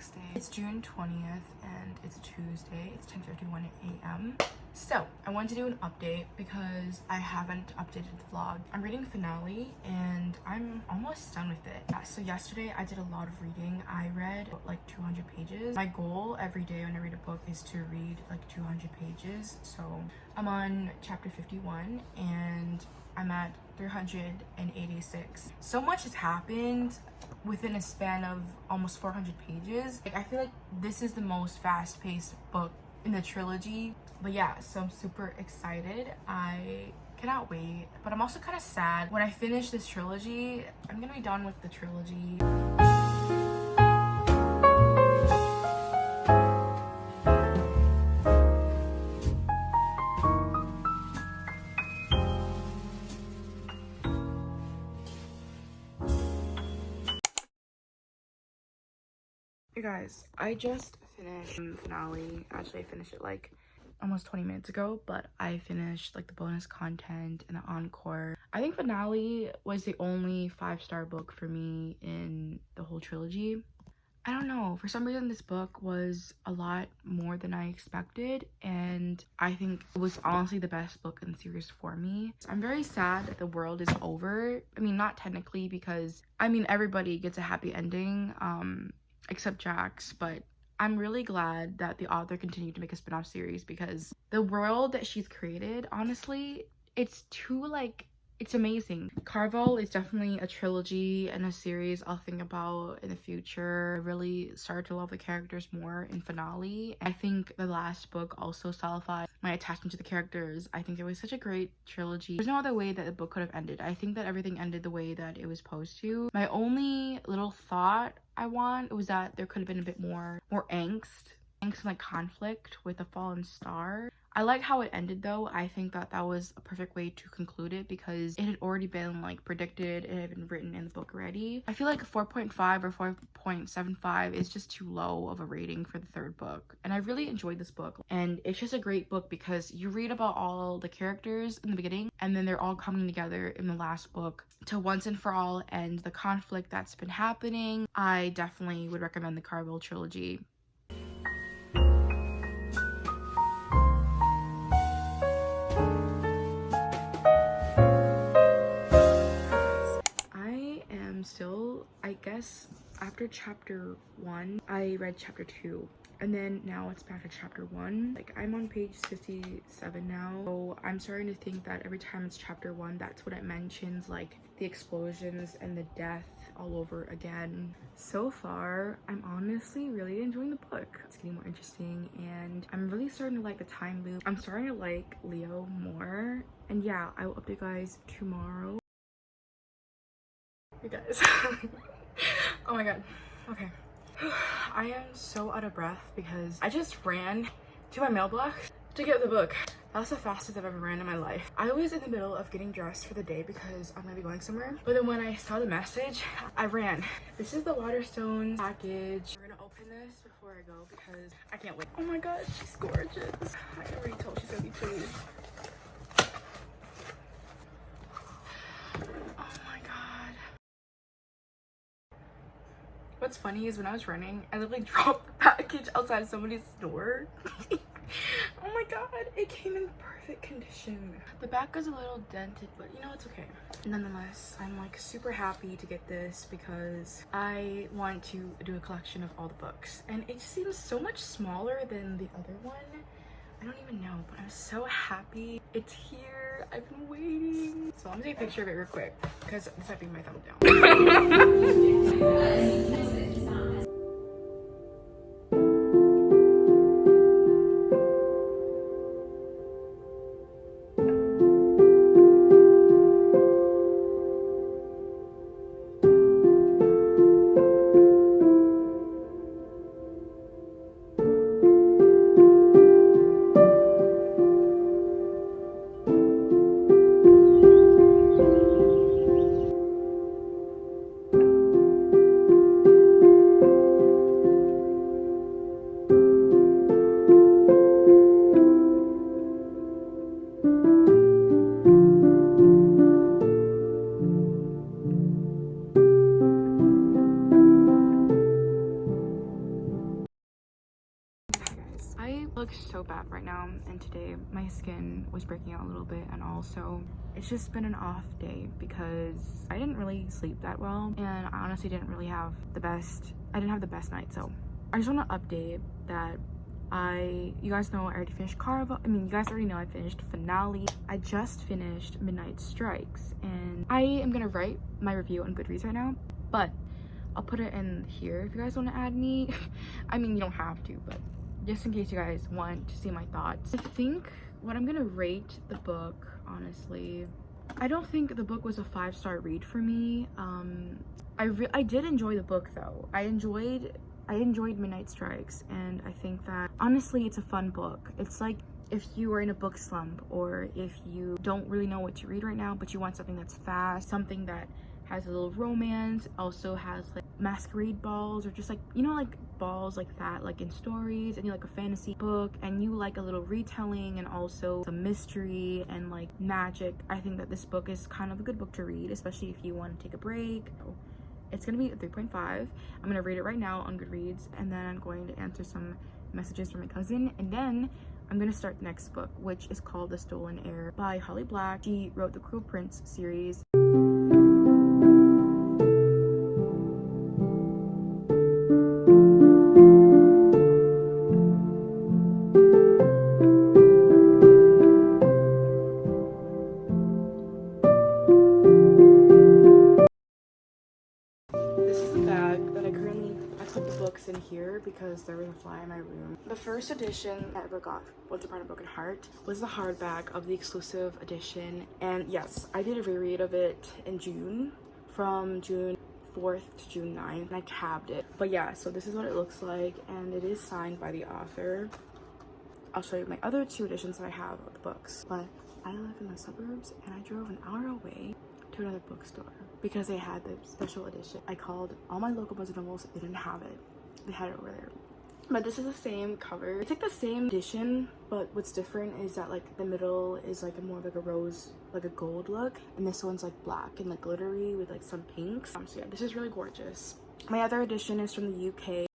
next day. It's June 20th and it's a Tuesday. It's 10:51 a.m. So I wanted to do an update because I haven't updated the vlog. I'm reading finale and I'm almost done with it. Yeah, so yesterday I did a lot of reading. I read like 200 pages. My goal every day when I read a book is to read like 200 pages. So I'm on chapter 51 and I'm at 386. So much has happened within a span of almost 400 pages. Like, I feel like this is the most fast-paced book in the trilogy. But yeah, so I'm super excited. I cannot wait. But I'm also kind of sad. When I finish this trilogy, I'm gonna be done with the trilogy. Hey guys, I just finished finale. Actually, I finished it like almost 20 minutes ago, but I finished like the bonus content and the encore. I think finale was the only 5-star book for me in the whole trilogy. I don't know, for some reason this book was a lot more than I expected, and I think it was honestly the best book in the series for me. I'm very sad that the world is over. I mean, not technically, because I mean everybody gets a happy ending except Jax, but I'm really glad that the author continued to make a spin-off series because the world that she's created, honestly, it's too like, it's amazing. Caraval is definitely a trilogy and a series I'll think about in the future. I really started to love the characters more in finale. I think the last book also solidified my attachment to the characters. I think it was such a great trilogy. There's no other way that the book could have ended. I think that everything ended the way that it was supposed to. My only little thought I want was that there could have been a bit more angst and like conflict with the fallen star. I like how it ended though. I think that that was a perfect way to conclude it because it had already been like predicted. It had been written in the book already. I feel like 4.5 or 4.75 is just too low of a rating for the third book, and I really enjoyed this book. And it's just a great book because you read about all the characters in the beginning and then they're all coming together in the last book to once and for all end the conflict that's been happening. I definitely would recommend the Caraval trilogy. Still, I guess after chapter 1 I read chapter 2 and then now it's back to chapter 1. Like, I'm on page 57 now, so I'm starting to think that every time it's chapter 1, that's what it mentions, like the explosions and the death all over again. So far, I'm honestly really enjoying the book. It's getting more interesting and I'm really starting to like the time loop. I'm starting to like Leo more, and yeah, I will update you guys tomorrow. You guys. Oh my god. Okay. I am so out of breath because I just ran to my mailbox to get the book. That's the fastest I've ever ran in my life. I was in the middle of getting dressed for the day because I'm gonna be going somewhere, but then when I saw the message, I ran. This is the Waterstones package. We're gonna open this before I go because I can't wait. Oh my god, she's gorgeous. I already told she's gonna be pleased. What's funny is when I was running, I literally dropped the package outside somebody's door. Oh my god, it came in perfect condition. The back is a little dented, but you know, it's okay. Nonetheless, I'm like super happy to get this because I want to do a collection of all the books. And it just seems so much smaller than the other one. I don't even know, but I'm so happy it's here. I've been waiting. So I'm gonna take a picture of it real quick because this might be my thumbnail. I look so bad right now, and today my skin was breaking out a little bit, and also it's just been an off day because I didn't really sleep that well, and I honestly didn't have the best night. So I just want to update that you guys know I already finished Caraval. I mean, you guys already know I finished Finale. I just finished Midnight Strikes, and I am gonna write my review on Goodreads right now, but I'll put it in here if you guys want to add me. I mean, you don't have to, but just in case you guys want to see my thoughts. I think what I'm gonna rate the book, honestly, I don't think the book was a 5-star read for me. I did enjoy the book though. I enjoyed Midnight Strikes, and I think that honestly it's a fun book. It's like if you are in a book slump, or if you don't really know what to read right now but you want something that's fast, something that has a little romance, also has like masquerade balls, or just like, you know, like balls like that, like in stories, and you like a fantasy book, and you like a little retelling and also some mystery and like magic. I think that this book is kind of a good book to read, especially if you want to take a break. It's gonna be a 3.5. I'm gonna rate it right now on Goodreads, and then I'm going to answer some messages from my cousin, and then I'm gonna start the next book, which is called The Stolen Heir by Holly Black. She wrote the Cruel Prince series. In here because there was a fly in my room. The first edition I ever got, Once Upon a Broken Heart, was the hardback of the exclusive edition, and yes, I did a reread of it in June, from June 4th to June 9th, and I tabbed it. But yeah, so this is what it looks like, and it is signed by the author. I'll show you my other 2 editions that I have of the books, but I live in the suburbs and I drove an hour away to another bookstore because they had the special edition. I called all my local Barnes & Nobles, they didn't have it. They had it over there. But this is the same cover. It's like the same edition, but what's different is that like the middle is like more of like a rose, like a gold look, and this one's like black and like glittery with like some pinks. So yeah, this is really gorgeous. My other edition is from the UK.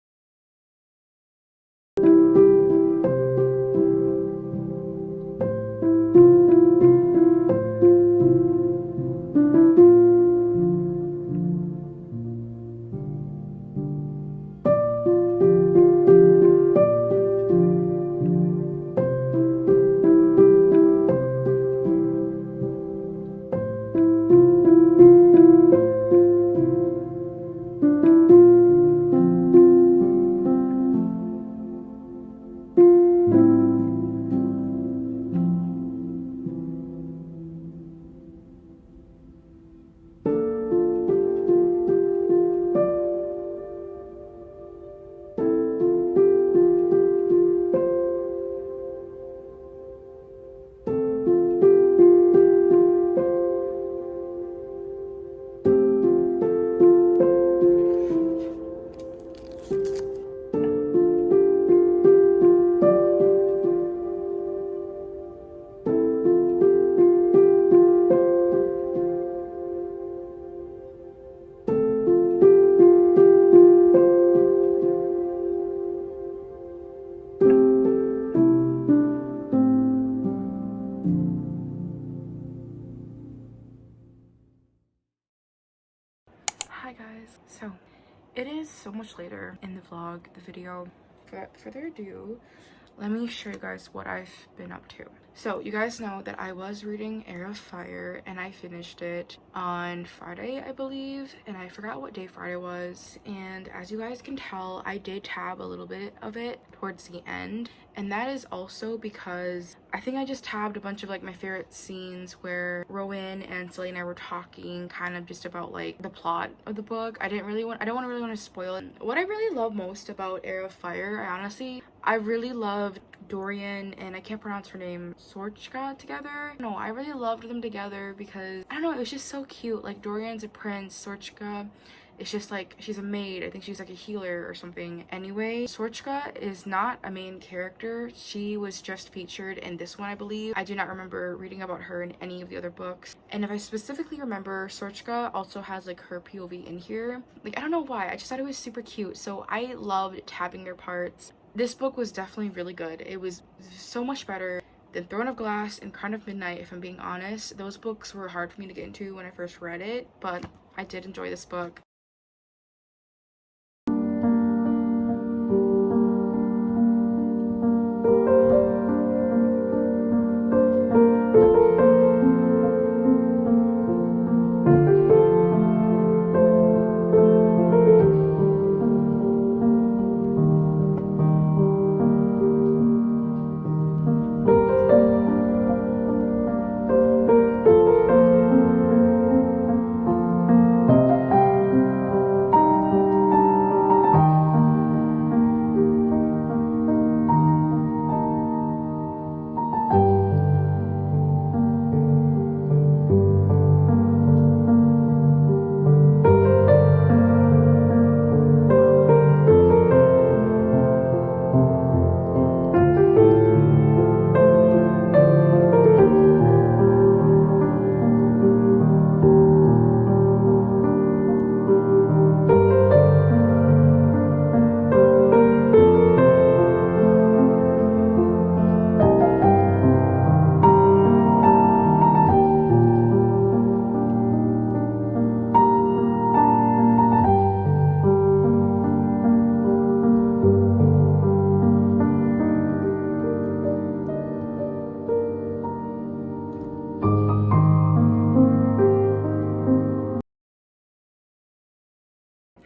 Hi guys, so it is so much later in the vlog, the video. Without further ado, let me show you guys what I've been up to. So you guys know that I was reading Heir of Fire, and I finished it on Friday, I believe, and I forgot what day Friday was. And as you guys can tell, I did tab a little bit of it towards the end, and that is also because I think I just tabbed a bunch of like my favorite scenes where Rowan and Celie and I were talking kind of just about like the plot of the book. I don't really want to spoil it. What I really love most about Heir of Fire, I really loved Dorian and I can't pronounce her name, 𝚁𝙴𝙰𝙳 together. No, I really loved them together because I don't know, it was just so cute. Like Dorian's a prince, 𝚁𝙴𝙰𝙳, it's just like she's a maid. I think she's like a healer or something. Anyway, 𝚁𝙴𝙰𝙳 is not a main character. She was just featured in this one, I believe. I do not remember reading about her in any of the other books. And if I specifically remember, 𝚁𝙴𝙰𝙳 also has like her POV in here. Like I don't know why, I just thought it was super cute. So I loved tabbing their parts. This book was definitely really good. It was so much better than Throne of Glass and Crown of Midnight, if I'm being honest. Those books were hard for me to get into when I first read it, but I did enjoy this book.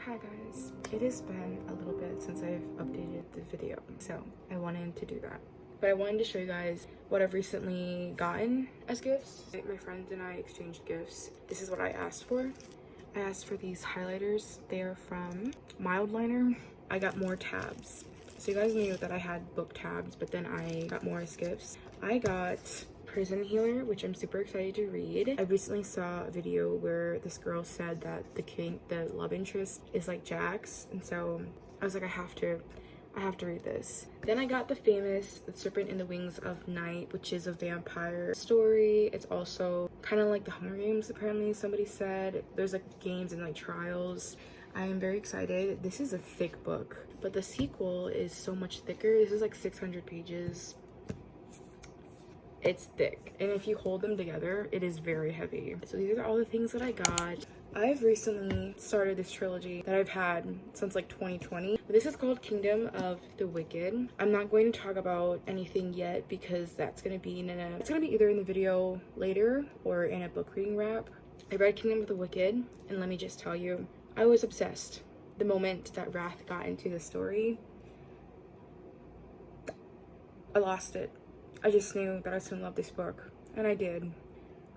Hi guys, it has been a little bit since I've updated the video, so I wanted to do that. But I wanted to show you guys what I've recently gotten as gifts. My friends and I exchanged gifts. This is what I asked for. I asked for these highlighters. They are from Mildliner. I got more tabs. So you guys knew that I had book tabs, but then I got more as gifts. I got Prison Healer, which I'm super excited to read. I recently saw a video where this girl said that the love interest is like Jax, and so I was like, I have to read this. Then I got the famous Serpent in the Wings of Night, which is a vampire story. It's also kind of like the Hunger Games, apparently somebody said. There's like games and like trials. I am very excited. This is a thick book, but the sequel is so much thicker. This is like 600 pages. It's thick, and if you hold them together, it is very heavy. So these are all the things that I got. I've recently started this trilogy that I've had since like 2020. This is called Kingdom of the Wicked. I'm not going to talk about anything yet because that's going to be it's going to be either in the video later or in a book reading wrap. I read Kingdom of the Wicked, and let me just tell you, I was obsessed. The moment that Wrath got into the story, I lost it. I just knew that I was gonna love this book, and I did.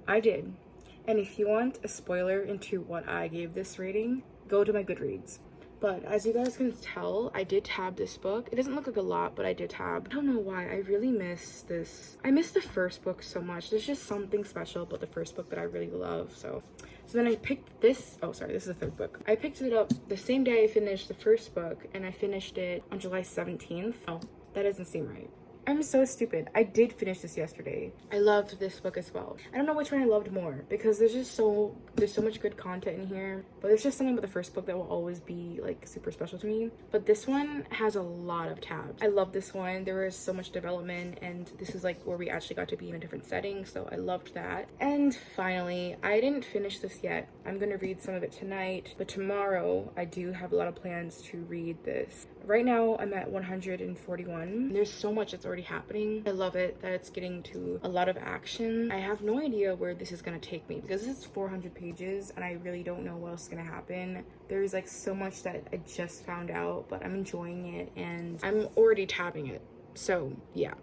And if you want a spoiler into what I gave this rating, go to my Goodreads. But as you guys can tell, I did tab this book. It doesn't look like a lot, but I did tab. I don't know why, I really miss this. I miss the first book so much. There's just something special about the first book that I really love. So then I picked this. Oh, sorry, this is the third book. I picked it up the same day I finished the first book, and I finished it on July 17th. Oh, that doesn't seem right. I'm so stupid. I did finish this yesterday. I loved this book as well. I don't know which one I loved more because there's so much good content in here, but there's just something about the first book that will always be like super special to me. But this one has a lot of tabs. I love this one. There was so much development, and this is like where we actually got to be in a different setting, so I loved that. And finally, I didn't finish this yet. I'm gonna read some of it tonight, but tomorrow I do have a lot of plans to read this. Right now I'm at 141. There's so much that's already happening. I love it that it's getting to a lot of action. I have no idea where this is gonna take me because this is 400 pages and I really don't know what else is gonna happen. There's like so much that I just found out, but I'm enjoying it and I'm already tabbing it. So yeah,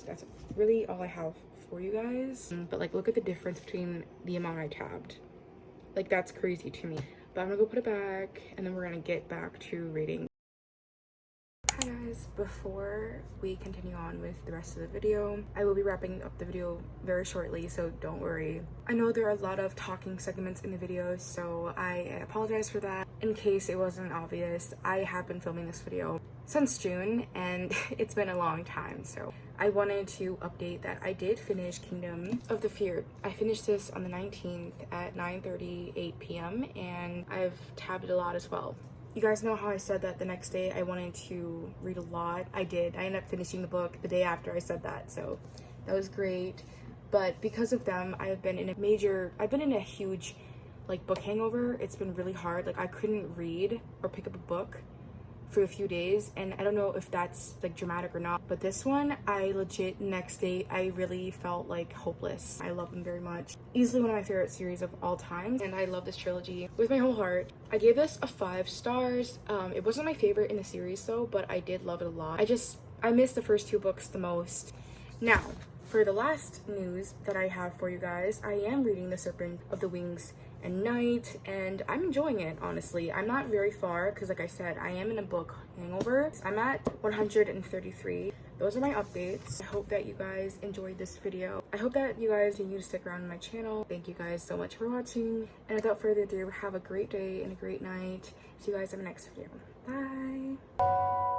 that's really all I have for you guys. But like, look at the difference between the amount I tabbed. Like, that's crazy to me. But I'm gonna go put it back and then we're gonna get back to reading. Hi guys, before we continue on with the rest of the video, I will be wrapping up the video very shortly, so don't worry. I know there are a lot of talking segments in the video, so I apologize for that. In case it wasn't obvious, I have been filming this video since June and it's been a long time, so I wanted to update that I did finish Kingdom of the Feared. I finished this on the 19th at 9:38 p.m. and I've tabbed a lot as well. You guys know how I said that the next day I wanted to read a lot. I did. I ended up finishing the book the day after I said that, so that was great. But because of them, I've been in a huge like book hangover. It's been really hard. Like I couldn't read or pick up a book for a few days, and I don't know if that's like dramatic or not, but this one, I legit next day I really felt like hopeless. I love them very much. Easily one of my favorite series of all time, and I love this trilogy with my whole heart. I gave this a 5 stars. It wasn't my favorite in the series though, but I did love it a lot. I missed the first 2 books the most. Now for the last news that I have for you guys, I am reading The Serpent of the Wings and Night, and I'm enjoying it. Honestly, I'm not very far because like I said, I am in a book hangover. I'm at 133. Those are my updates. I hope that you guys enjoyed this video. I hope that you guys continue to stick around on my channel. Thank you guys so much for watching, and without further ado, have a great day and a great night. See you guys in the next video. Bye.